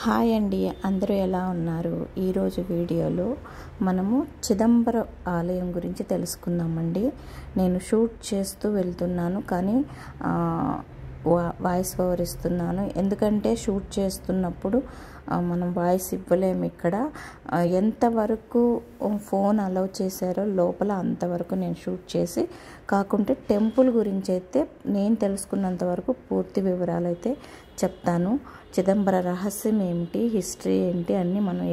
Hi అండి, అందరూ ఎలా ఉన్నారు? ఈరోజు వీడియోలో మనము చిదంబరం ఆలయం గురించి తెలుసుకుందామండి. నేను షూట్ చేస్తూ వెళ్తున్నాను, కానీ వాయిస్ ఓవర్ ఇస్తున్నాను. ఎందుకంటే షూట్ చేస్తున్నప్పుడు మనం వాయిస్ ఇవ్వలేము. ఇక్కడ ఎంతవరకు ఫోన్ అలౌ చేశారో లోపల అంతవరకు నేను షూట్ చేసి, కాకుంటే టెంపుల్ గురించి అయితే నేను తెలుసుకున్నంత వరకు పూర్తి వివరాలు అయితే చెప్తాను. చిదంబర రహస్యం ఏమిటి, హిస్టరీ ఏంటి అన్నీ మనం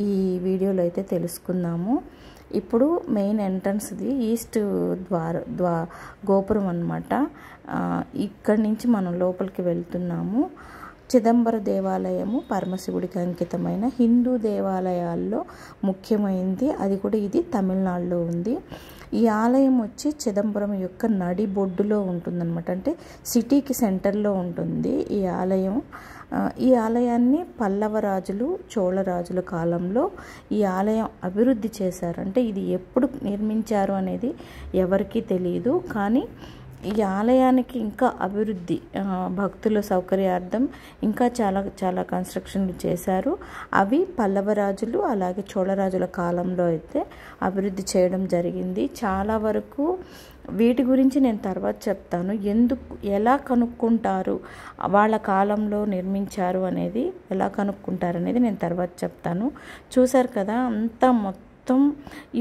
ఈ వీడియోలో అయితే తెలుసుకుందాము. ఇప్పుడు మెయిన్ ఎంట్రన్స్ది ఈస్ట్ గోపురం అన్నమాట. ఇక్కడి నుంచి మనం లోపలికి వెళ్తున్నాము. చిదంబర దేవాలయము పరమశివుడికి అంకితమైన హిందూ దేవాలయాల్లో ముఖ్యమైనది. అది కూడా ఇది తమిళనాడులో ఉంది. ఈ ఆలయం వచ్చి చిదంబరం యొక్క నడిబొడ్డులో ఉంటుందన్నమాట. అంటే సిటీకి సెంటర్లో ఉంటుంది ఈ ఆలయం. ఈ ఆలయాన్ని పల్లవ రాజులు, చోళ రాజుల కాలంలో ఈ ఆలయం అభివృద్ధి చేశారు. అంటే ఇది ఎప్పుడు నిర్మించారు అనేది ఎవరికీ తెలియదు, కానీ ఈ ఆలయానికి ఇంకా అభివృద్ధి, భక్తుల సౌకర్యార్థం ఇంకా చాలా కన్స్ట్రక్షన్లు చేశారు. అవి పల్లవరాజులు అలాగే చోళరాజుల కాలంలో అయితే అభివృద్ధి చేయడం జరిగింది. చాలా వరకు వీటి గురించి నేను తర్వాత చెప్తాను. ఎలా కనుక్కుంటారు, వాళ్ళ కాలంలో నిర్మించారు అనేది ఎలా కనుక్కుంటారు అనేది నేను తర్వాత చెప్తాను. చూశారు కదా, అంతా మొత్తం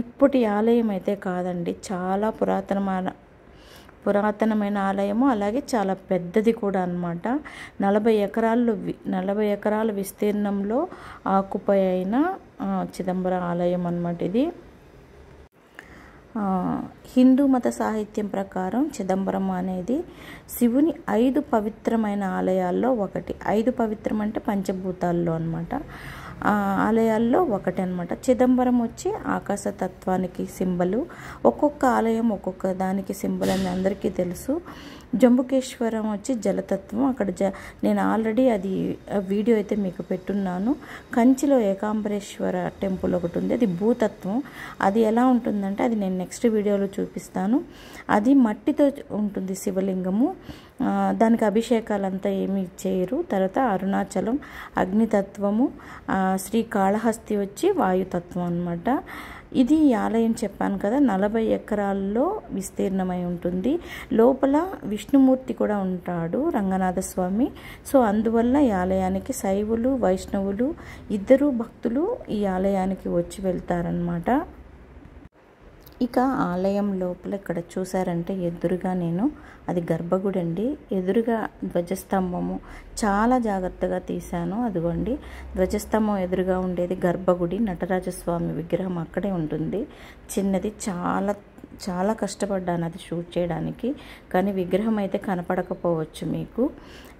ఇప్పటి ఆలయం అయితే కాదండి, చాలా పురాతనమైన ఆలయము, అలాగే చాలా పెద్దది కూడా అన్నమాట. 40 ఎకరాల విస్తీర్ణంలో ఆకుపై అయిన చిదంబర ఆలయం అన్నమాట ఇది. హిందూ మత సాహిత్యం ప్రకారం చిదంబరం అనేది శివుని 5 పవిత్రమైన ఆలయాల్లో ఒకటి. 5 పవిత్రం అంటే పంచభూతాల్లో అన్నమాట. ఆలయాల్లో ఒకటి అన్నమాట. చిదంబరం వచ్చి ఆకాశతత్వానికి సింబలు. ఒక్కొక్క ఆలయం ఒక్కొక్క దానికి సింబల్ అని అందరికీ తెలుసు. జంబుకేశ్వరం వచ్చి జలతత్వం. అక్కడ నేను ఆల్రెడీ అది వీడియో అయితే మీకు పెట్టున్నాను. కంచిలో ఏకాంబరేశ్వర టెంపుల్ ఒకటి ఉంది, అది భూతత్వం. అది ఎలా ఉంటుందంటే అది నేను నెక్స్ట్ వీడియోలో చూపిస్తాను. అది మట్టితో ఉంటుంది శివలింగము. దానికి అభిషేకాలంతా ఏమీ చేయరు. తర్వాత అరుణాచలం అగ్నితత్వము, శ్రీకాళహస్తి వచ్చి వాయుతత్వం అన్నమాట. ఇది ఆలయం చెప్పాను కదా, 40 ఎకరాల్లో విస్తీర్ణమై ఉంటుంది. లోపల విష్ణుమూర్తి కూడా ఉంటాడు, రంగనాథ స్వామి. సో అందువల్ల ఈ ఆలయానికి శైవులు వైష్ణవులు ఇద్దరు భక్తులు ఈ ఆలయానికి వచ్చి వెళ్తారనమాట. ఇక ఆలయం లోపల ఇక్కడ చూసారంటే ఎదురుగా అది గర్భగుడి అండి. ఎదురుగా ధ్వజస్తంభము చాలా జాగ్రత్తగా తీశాను. అదిగోండి, ధ్వజస్తంభం ఎదురుగా ఉండేది గర్భగుడి. నటరాజస్వామి విగ్రహం అక్కడే ఉంటుంది, చిన్నది. చాలా కష్టపడ్డాను అది షూట్ చేయడానికి, కానీ విగ్రహం అయితే కనపడకపోవచ్చు మీకు.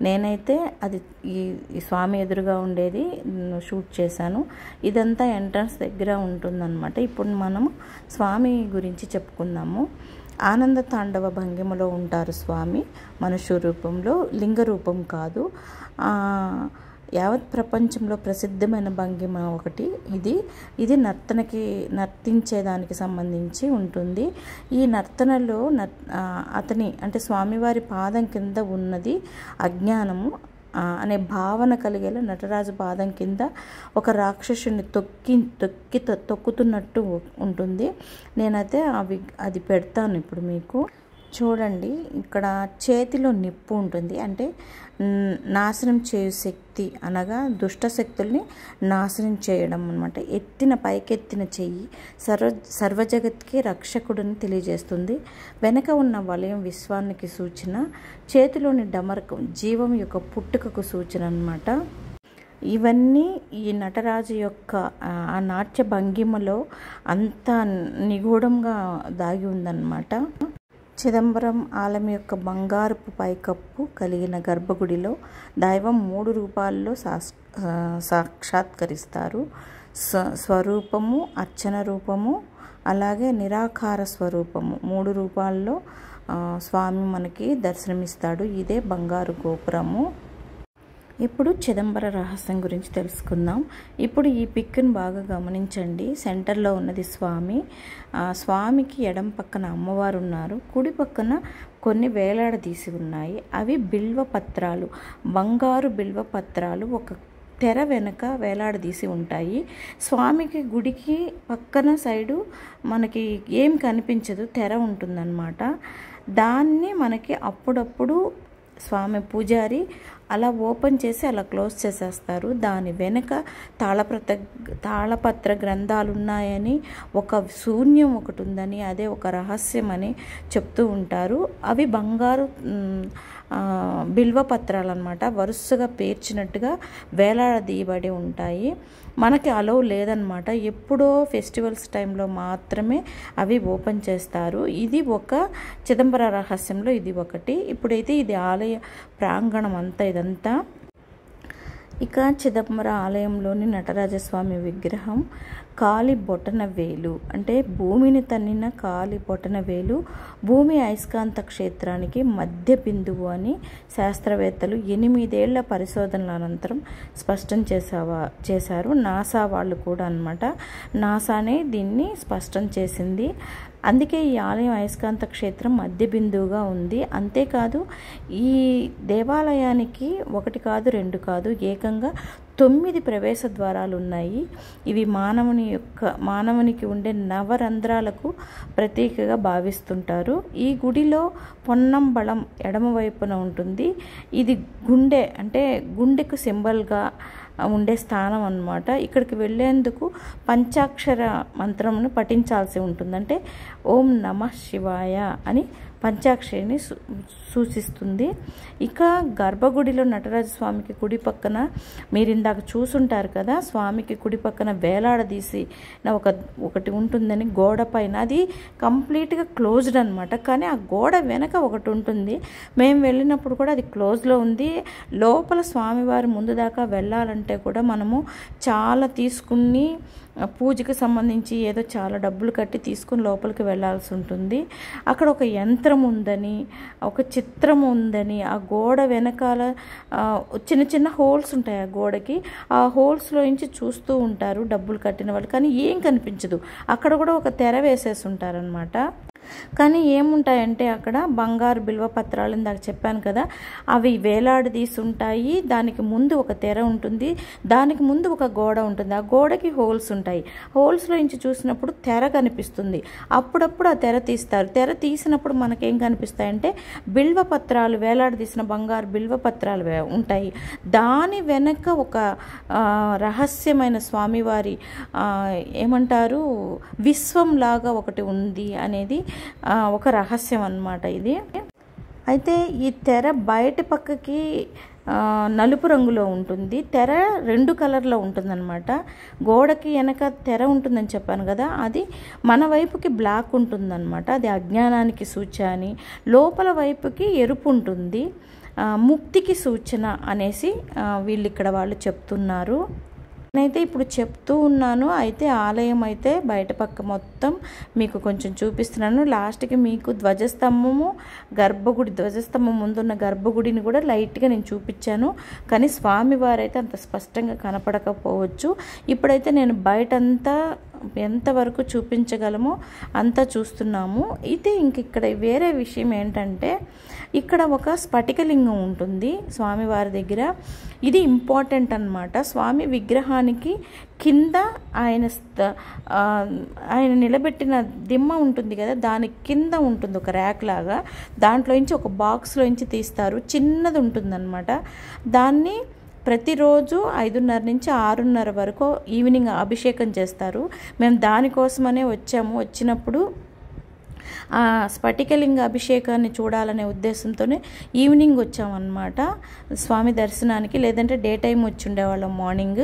నేనైతే అది ఈ స్వామి ఎదురుగా ఉండేది షూట్ చేశాను. ఇదంతా ఎంట్రన్స్ దగ్గర ఉంటుందన్నమాట. ఇప్పుడు మనము స్వామి గురించి చెప్పుకుందాము. ఆనంద తాండవ భంగిమలో ఉంటారు స్వామి, మనుష్య రూపంలో, లింగ రూపం కాదు. యావత్ ప్రపంచంలో ప్రసిద్ధమైన భంగిమ ఒకటి ఇది నర్తించేదానికి సంబంధించి ఉంటుంది. ఈ నర్తనలో అతని అంటే స్వామివారి పాదం కింద ఉన్నది అజ్ఞానము అనే భావన కలిగేలా నటరాజు పాదం కింద ఒక రాక్షసుని తొక్కుతున్నట్టు ఉంటుంది. నేనైతే అది పెడతాను ఇప్పుడు మీకు చూడండి. ఇక్కడ చేతిలో నిప్పు ఉంటుంది, అంటే నాశనం చేయు శక్తి, అనగా దుష్ట శక్తుల్ని నాశనం చేయడం అన్నమాట. పైకెత్తిన చెయ్యి సర్వజగత్కి రక్షకుడిని తెలియజేస్తుంది. వెనక ఉన్న వలయం విశ్వానికి సూచన, చేతిలోని డమరకం జీవం యొక్క పుట్టుకకు సూచన అన్నమాట. ఇవన్నీ ఈ నటరాజు యొక్క ఆ నాట్య భంగిమలో అంత నిగూఢంగా దాగి ఉందన్నమాట. చిదంబరం ఆలయం యొక్క బంగారపు పైకప్పు కలిగిన గర్భగుడిలో దైవం 3 రూపాల్లో సాక్షాత్కరిస్తారు. స్వరూపము, అర్చన రూపము, అలాగే నిరాకార స్వరూపము. 3 రూపాల్లో స్వామి మనకి దర్శనమిస్తాడు. ఇదే బంగారు గోపురము. ఇప్పుడు చిదంబర రహస్యం గురించి తెలుసుకుందాం. ఇప్పుడు ఈ పిక్ని బాగా గమనించండి. సెంటర్లో ఉన్నది స్వామి. స్వామికి ఎడం పక్కన అమ్మవారు ఉన్నారు, కుడి పక్కన కొన్ని వేలాడదీసి ఉన్నాయి. అవి బిల్వ పత్రాలు, బంగారు బిల్వ పత్రాలు. తెర వెనక వేలాడదీసి ఉంటాయి. స్వామికి గుడికి పక్కన సైడు మనకి ఏం కనిపించదు, తెర ఉంటుందన్నమాట. దాన్ని మనకి అప్పుడప్పుడు స్వామి పూజారి అలా ఓపెన్ చేసి అలా క్లోజ్ చేసేస్తారు. దాని వెనుక తాళపత్ర గ్రంథాలు ఉన్నాయని, ఒక శూన్యం ఒకటి ఉందని, అదే ఒక రహస్యం అని చెప్తూ ఉంటారు. అవి బంగారు బిల్వపత్రాలు అన్నమాట, వరుసగా పేర్చినట్టుగా వేలాడదీయబడి ఉంటాయి. మనకి అలౌ లేదనమాట, ఎప్పుడో ఫెస్టివల్స్ టైంలో మాత్రమే అవి ఓపెన్ చేస్తారు. ఇది ఒక చిదంబర రహస్యంలో ఇది ఒకటి. ఇప్పుడైతే ఇది ఆలయ ప్రాంగణం అంతా ఇదంతా. ఇక చిదంబర ఆలయంలోని నటరాజస్వామి విగ్రహం కాలి బొటన వేలు, అంటే భూమిని తన్నిన కాలి బొటన వేలు భూమి అయస్కాంత క్షేత్రానికి మధ్య బిందువు అని శాస్త్రవేత్తలు 8 ఏళ్ల పరిశోధనల అనంతరం స్పష్టం చేశారు. నాసా వాళ్ళు కూడా అన్నమాట, నాసానే దీన్ని స్పష్టం చేసింది. అందుకే ఈ ఆలయం అయస్కాంత క్షేత్రం మధ్య బిందువుగా ఉంది. అంతేకాదు ఈ దేవాలయానికి 1 కాదు 2 కాదు, ఏకంగా 9 ప్రవేశ ద్వారాలు ఉన్నాయి. ఇవి మానవునికి ఉండే నవరంధ్రాలకు ప్రతీకగా భావిస్తుంటారు. ఈ గుడిలో పొన్నంబళం ఎడమవైపున ఉంటుంది. ఇది గుండె, అంటే గుండెకు సింబల్గా ఉండే స్థానం అన్నమాట. ఇక్కడికి వెళ్ళేందుకు పంచాక్షర మంత్రమును పఠించాల్సి ఉంటుంది. అంటే ఓం నమః శివాయ అని పంచాక్షరిని సూచిస్తుంది. ఇక గర్భగుడిలో నటరాజస్వామికి కుడి పక్కన మీరు ఇందాక చూసుంటారు కదా, స్వామికి కుడి పక్కన వేలాడదీసి ఒకటి ఉంటుందని గోడ పైన, అది కంప్లీట్గా క్లోజ్డ్ అనమాట. కానీ ఆ గోడ వెనక ఒకటి ఉంటుంది. మేము వెళ్ళినప్పుడు కూడా అది క్లోజ్లో ఉంది. లోపల స్వామివారి ముందు దాకా వెళ్ళాలంటే కూడా మనము చాలా తీసుకుని పూజకి సంబంధించి ఏదో చాలా డబ్బులు కట్టి తీసుకుని లోపలికి వెళ్ళాల్సి ఉంటుంది. అక్కడ ఒక యంత్రం ఉందని, ఒక చిత్రం ఉందని, ఆ గోడ వెనకాల చిన్న చిన్న హోల్స్ ఉంటాయి ఆ గోడకి, ఆ హోల్స్లో నుంచి చూస్తూ ఉంటారు డబ్బులు కట్టిన వాళ్ళు. కానీ ఏం కనిపించదు, అక్కడ కూడా ఒక తెర వేసేసి ఉంటారనమాట. కానీ ఏముంటాయంటే అక్కడ బంగారు బిల్వపత్రాలు ఇందాక చెప్పాను కదా, అవి వేలాడదీసి ఉంటాయి. దానికి ముందు ఒక తెర ఉంటుంది, దానికి ముందు ఒక గోడ ఉంటుంది. ఆ గోడకి హోల్స్ ఉంటాయి. హోల్స్లో నుంచి చూసినప్పుడు తెర కనిపిస్తుంది. అప్పుడప్పుడు ఆ తెర తీస్తారు. తెర తీసినప్పుడు మనకేం కనిపిస్తాయంటే బిల్వపత్రాలు, వేలాడదీసిన బంగారు బిల్వపత్రాలు ఉంటాయి. దాని వెనక ఒక రహస్యమైన స్వామివారి ఏమంటారు విశ్వంలాగా ఒకటి ఉంది అనేది ఒక రహస్యం అన్నమాట ఇది. అయితే ఈ తెర బయట పక్కకి నలుపు రంగులో ఉంటుంది. తెర 2 కలర్లో ఉంటుందన్నమాట. గోడకి వెనక తెర ఉంటుందని చెప్పాను కదా, అది మన వైపుకి బ్లాక్ ఉంటుందన్నమాట. అది అజ్ఞానానికి సూచన అని. లోపల వైపుకి ఎరుపు ఉంటుంది, ముక్తికి సూచన అనేసి వీళ్ళు వాళ్ళు చెప్తున్నారు. నేనైతే ఇప్పుడు చెప్తూ ఉన్నాను. అయితే ఆలయం అయితే బయట పక్క మొత్తం మీకు కొంచెం చూపిస్తున్నాను. లాస్ట్కి మీకు ధ్వజస్తంభము, ధ్వజస్తంభం ముందున్న గర్భగుడిని కూడా లైట్గా నేను చూపించాను. కానీ స్వామివారు అయితే అంత స్పష్టంగా కనపడకపోవచ్చు. ఇప్పుడైతే నేను బయటంతా ఎంతవరకు చూపించగలమో అంతా చూస్తున్నాము. అయితే ఇక్కడ వేరే విషయం ఏంటంటే, ఇక్కడ ఒక స్ఫటికలింగం ఉంటుంది స్వామివారి దగ్గర. ఇది ఇంపార్టెంట్ అన్నమాట. స్వామి విగ్రహానికి కింద ఆయన నిలబెట్టిన దిమ్మ ఉంటుంది కదా, దాని కింద ఉంటుంది ఒక ర్యాక్ లాగా. దాంట్లోంచి ఒక బాక్స్లోంచి తీస్తారు, చిన్నది ఉంటుందన్నమాట. దాన్ని ప్రతిరోజు 5:30 నుంచి 6:30 వరకు ఈవినింగ్ అభిషేకం చేస్తారు. మేము దానికోసమనే వచ్చాము. వచ్చినప్పుడు ఆ స్ఫటికలింగ అభిషేకాన్ని చూడాలనే ఉద్దేశంతోనే ఈవినింగ్ వచ్చామన్నమాట స్వామి దర్శనానికి. లేదంటే డే టైం వచ్చి ఉండేవాళ్ళం మార్నింగ్.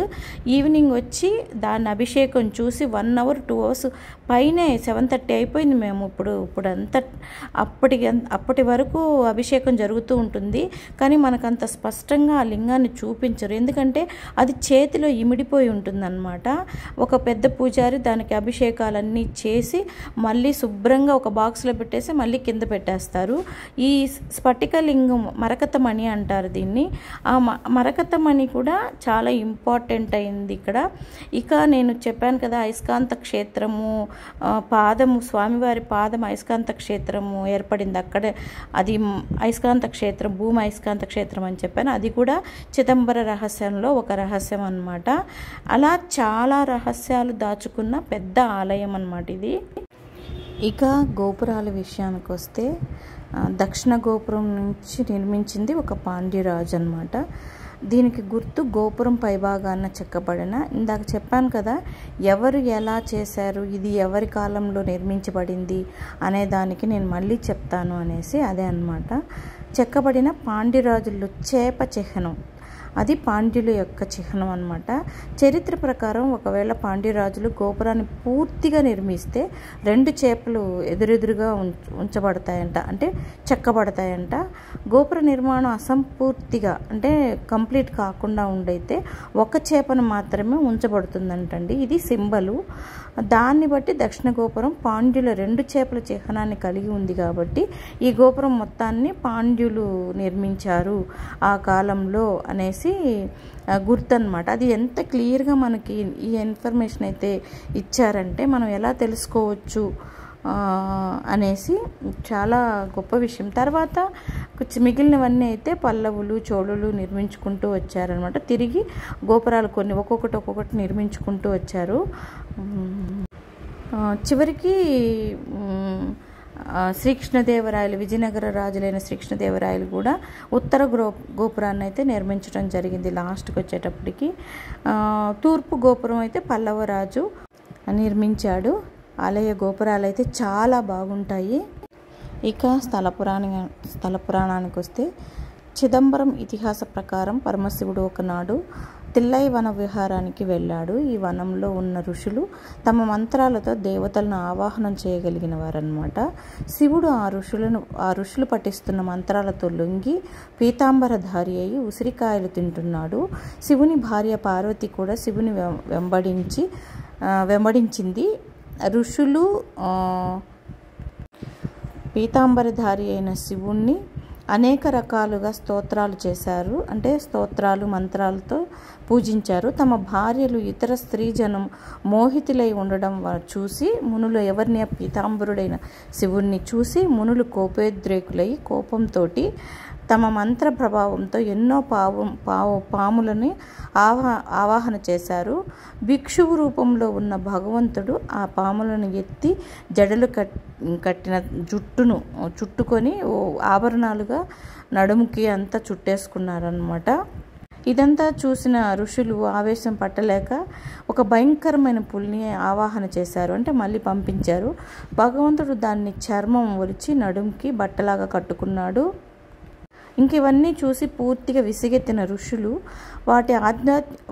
ఈవినింగ్ వచ్చి దాన్ని అభిషేకం చూసి 1 hour 2 hours పైనే 7:30 అయిపోయింది. మేము ఇప్పుడంతా అప్పటి వరకు అభిషేకం జరుగుతూ ఉంటుంది. కానీ మనకంత స్పష్టంగా ఆ లింగాన్ని చూపించరు, ఎందుకంటే అది చేతిలో ఇమిడిపోయి ఉంటుందన్నమాట. ఒక పెద్ద పూజారి దానికి అభిషేకాలన్నీ చేసి మళ్ళీ శుభ్రంగా ఒక బాక్స్ బాక్స్లో పెట్టేసి మళ్ళీ కింద పెట్టేస్తారు. ఈ స్ఫటికలింగం మరకతమణి అంటారు దీన్ని. ఆ మరకతమణి కూడా చాలా ఇంపార్టెంట్ అయింది ఇక్కడ. ఇక నేను చెప్పాను కదా అయస్కాంత క్షేత్రము, పాదము, స్వామివారి పాదం అయస్కాంత క్షేత్రము ఏర్పడింది అక్కడే. అది అయస్కాంత క్షేత్రం, భూమి అయస్కాంత క్షేత్రం అని చెప్పాను. అది కూడా చిదంబర రహస్యంలో ఒక రహస్యం అన్నమాట. అలా చాలా రహస్యాలు దాచుకున్న పెద్ద ఆలయం అన్నమాట ఇది. ఇక గోపురాల విషయానికి వస్తే దక్షిణ గోపురం నుంచి నిర్మించింది ఒక పాండ్యరాజు అన్నమాట. దీనికి గుర్తు గోపురం పైభాగాన చెక్కబడిన, ఇందాక చెప్పాను కదా ఎవరు ఎలా చేశారు, ఇది ఎవరి కాలంలో నిర్మించబడింది అనే దానికి నేను మళ్ళీ చెప్తాను అనేసి, అదే అన్నమాట. చెక్కబడిన పాండ్యరాజులు చేప చిహ్నం, అది పాండ్యుల యొక్క చిహ్నం అన్నమాట. చరిత్ర ప్రకారం ఒకవేళ పాండ్యరాజులు గోపురాన్ని పూర్తిగా నిర్మిస్తే 2 చేపలు ఎదురెదురుగా ఉంచబడతాయంట, అంటే చెక్కబడతాయంట. గోపుర నిర్మాణం అసంపూర్తిగా అంటే కంప్లీట్ కాకుండా ఉండైతే ఒక చేపను మాత్రమే ఉంచబడుతుందంటండి. ఇది సింబలు. దాన్ని బట్టి దక్షిణ గోపురం పాండ్యుల 2 చేపల చిహ్నాన్ని కలిగి ఉంది కాబట్టి ఈ గోపురం మొత్తాన్ని పాండ్యులు నిర్మించారు ఆ కాలంలో అనేసి గుర్తు అన్నమాట. అది ఎంత క్లియర్గా మనకి ఈ ఇన్ఫర్మేషన్ అయితే ఇచ్చారంటే మనం ఎలా తెలుసుకోవచ్చు అనేసి చాలా గొప్ప విషయం. తర్వాత మిగిలినవన్నీ అయితే పల్లవులు, చోళులు నిర్మించుకుంటూ వచ్చారనమాట. తిరిగి గోపురాలు కొన్ని ఒక్కొక్కటి నిర్మించుకుంటూ వచ్చారు. చివరికి శ్రీకృష్ణదేవరాయలు, విజయనగర రాజులైన శ్రీకృష్ణదేవరాయలు కూడా ఉత్తర గోపురాన్ని అయితే నిర్మించడం జరిగింది లాస్ట్కి వచ్చేటప్పటికి. తూర్పు గోపురం అయితే పల్లవ రాజు నిర్మించాడు. ఆలయ గోపురాలు అయితే చాలా బాగుంటాయి. ఇక స్థల పురాణానికి వస్తే చిదంబరం ఇతిహాస ప్రకారం పరమశివుడు ఒకనాడు తిల్లై వన విహారానికి వెళ్ళాడు. ఈ వనంలో ఉన్న ఋషులు తమ మంత్రాలతో దేవతలను ఆవాహనం చేయగలిగిన వారన్నమాట. శివుడు ఆ ఋషులు పఠిస్తున్న మంత్రాలతో లొంగి పీతాంబరధారి అయి ఉసిరికాయలు తింటున్నాడు. శివుని భార్య పార్వతి కూడా శివుని వెంబడించింది. ఋషులు పీతాంబరధారి అయిన శివుణ్ణి అనేక రకాలుగా స్తోత్రాలు చేశారు, అంటే స్తోత్రాలు మంత్రాలతో పూజించారు. తమ భార్యలు ఇతర స్త్రీజనం మోహితులై ఉండడం చూసి మునులు ఎవరిని పీతాంబరుడైన శివుణ్ణి చూసి మునులు కోపోద్రేకులై కోపంతో తమ మంత్ర ప్రభావంతో ఎన్నో పాములని ఆవాహన చేశారు. భిక్షువు రూపంలో ఉన్న భగవంతుడు ఆ పాములను ఎత్తి జడలు కట్టిన జుట్టును చుట్టుకొని ఆభరణాలుగా నడుముకి అంతా చుట్టేసుకున్నారన్నమాట. ఇదంతా చూసిన ఋషులు ఆవేశం పట్టలేక ఒక భయంకరమైన పులిని ఆవాహన చేశారు, అంటే మళ్ళీ పంపించారు. భగవంతుడు దాన్ని చర్మం ఒలిచి నడుముకి బట్టలాగా కట్టుకున్నాడు. ఇంక ఇవన్నీ చూసి పూర్తిగా విసిగెత్తిన ఋషులు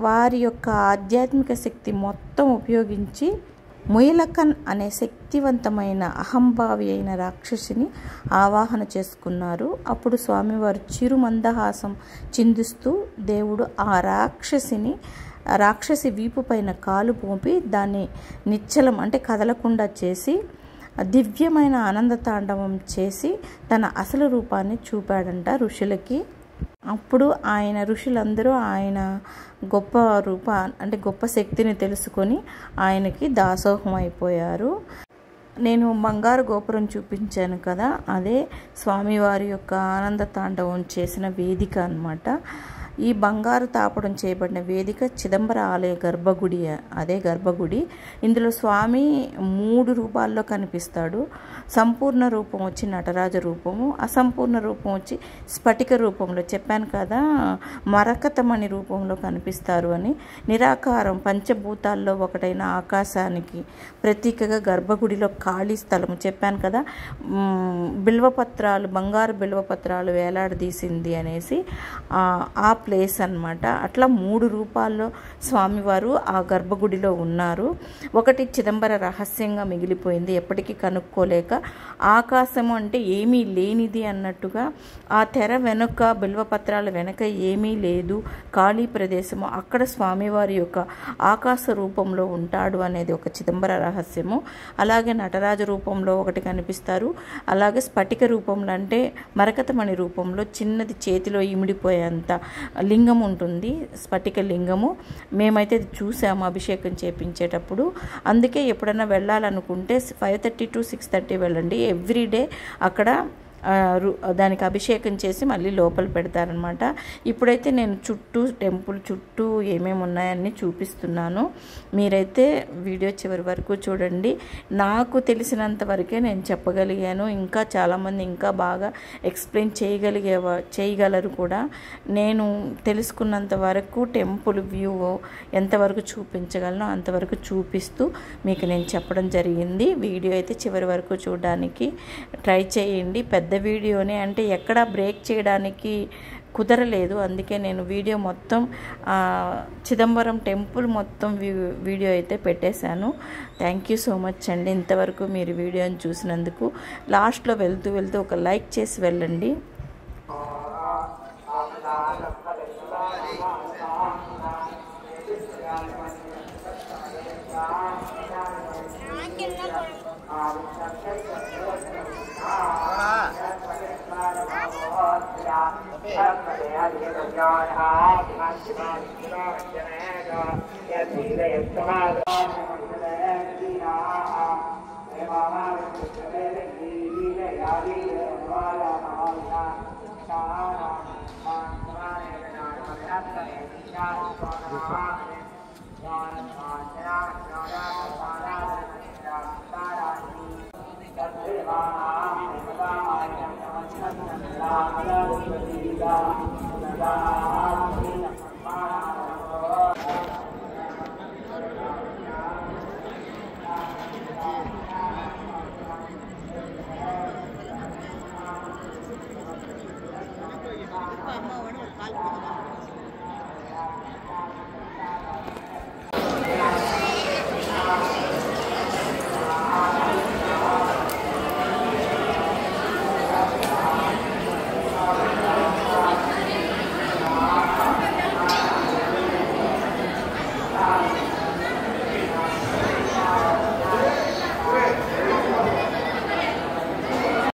వారి యొక్క ఆధ్యాత్మిక శక్తి మొత్తం ఉపయోగించి ముయలకన్ అనే శక్తివంతమైన అహంభావి అయిన రాక్షసిని ఆవాహన చేసుకున్నారు. అప్పుడు స్వామివారు చిరు మందహాసం చిందిస్తూ దేవుడు ఆ రాక్షసి వీపు పైన కాలు పోపి దాన్ని నిశ్చలం అంటే కదలకుండా చేసి దివ్యమైన ఆనంద తాండవం చేసి తన అసలు రూపాన్ని చూపాడంట ఋషులకి. అప్పుడు ఋషులందరూ ఆయన గొప్ప శక్తిని తెలుసుకొని ఆయనకి దాసోహం అయిపోయారు. నేను బంగారు గోపురం చూపించాను కదా, అదే స్వామివారి యొక్క ఆనంద తాండవం చేసిన వేదిక అన్నమాట. ఈ బంగారు తాపడం చేయబడిన వేదిక చిదంబర ఆలయ గర్భగుడి, అదే గర్భగుడి. ఇందులో స్వామి 3 రూపాల్లో కనిపిస్తాడు. సంపూర్ణ రూపం వచ్చి నటరాజ రూపము, అసంపూర్ణ రూపం వచ్చి స్ఫటిక రూపంలో, చెప్పాను కదా మరకతమణి రూపంలో కనిపిస్తారు అని. నిరాకారం పంచభూతాల్లో ఒకటైన ఆకాశానికి ప్రతీకగా గర్భగుడిలో ఖాళీ స్థలము, చెప్పాను కదా బిల్వపత్రాలు, బంగారు బిల్వపత్రాలు వేలాడదీసింది అనేసి. ఆ ప్లేస్ అన్నమాట. అట్లా 3 రూపాల్లో స్వామివారు ఆ గర్భగుడిలో ఉన్నారు. ఒకటి చిదంబర రహస్యంగా మిగిలిపోయింది, ఎప్పటికీ కనుక్కోలేక. ఆకాశము అంటే ఏమీ లేనిది అన్నట్టుగా, ఆ తెర వెనుక బిల్వపత్రాల వెనక ఏమీ లేదు, ఖాళీ ప్రదేశము, అక్కడ స్వామివారి యొక్క ఆకాశ రూపంలో ఉంటాడు అనేది ఒక చిదంబర రహస్యము. అలాగే నటరాజ రూపంలో ఒకటి కనిపిస్తారు, అలాగే స్ఫటిక రూపంలో అంటే మరకతమణి రూపంలో చిన్నది చేతిలో ఇమిడిపోయేంత లింగం ఉంటుంది, స్ఫటిక లింగము. మేమైతే చూసాము అభిషేకం చేపించేటప్పుడు. అందుకే ఎప్పుడైనా వెళ్ళాలనుకుంటే 5:30 to 6:30 వెళ్ళండి. ఎవ్రీడే అక్కడ దానికి అభిషేకం చేసి మళ్ళీ లోపల పెడతారనమాట. ఇప్పుడైతే నేను టెంపుల్ చుట్టూ ఏమేమి ఉన్నాయని చూపిస్తున్నాను. మీరైతే వీడియో చివరి వరకు చూడండి. నాకు తెలిసినంత వరకే నేను చెప్పగలిగాను. ఇంకా చాలామంది ఇంకా బాగా ఎక్స్ప్లెయిన్ చేయగలరు కూడా. నేను తెలుసుకున్నంత వరకు టెంపుల్ వ్యూ ఎంతవరకు చూపించగలను అంతవరకు చూపిస్తూ మీకు నేను చెప్పడం జరిగింది. వీడియో అయితే చివరి వరకు చూడడానికి ట్రై చేయండి. పెద్ద వీడియోనే, అంటే ఎక్కడా బ్రేక్ చేయడానికి కుదరలేదు. అందుకే నేను వీడియో మొత్తం చిదంబరం టెంపుల్ మొత్తం వీడియో అయితే పెట్టేశాను. థ్యాంక్ యూ సో మచ్ అండి ఇంతవరకు మీరు వీడియోని చూసినందుకు. లాస్ట్లో వెళ్తూ ఒక లైక్ చేసి వెళ్ళండి.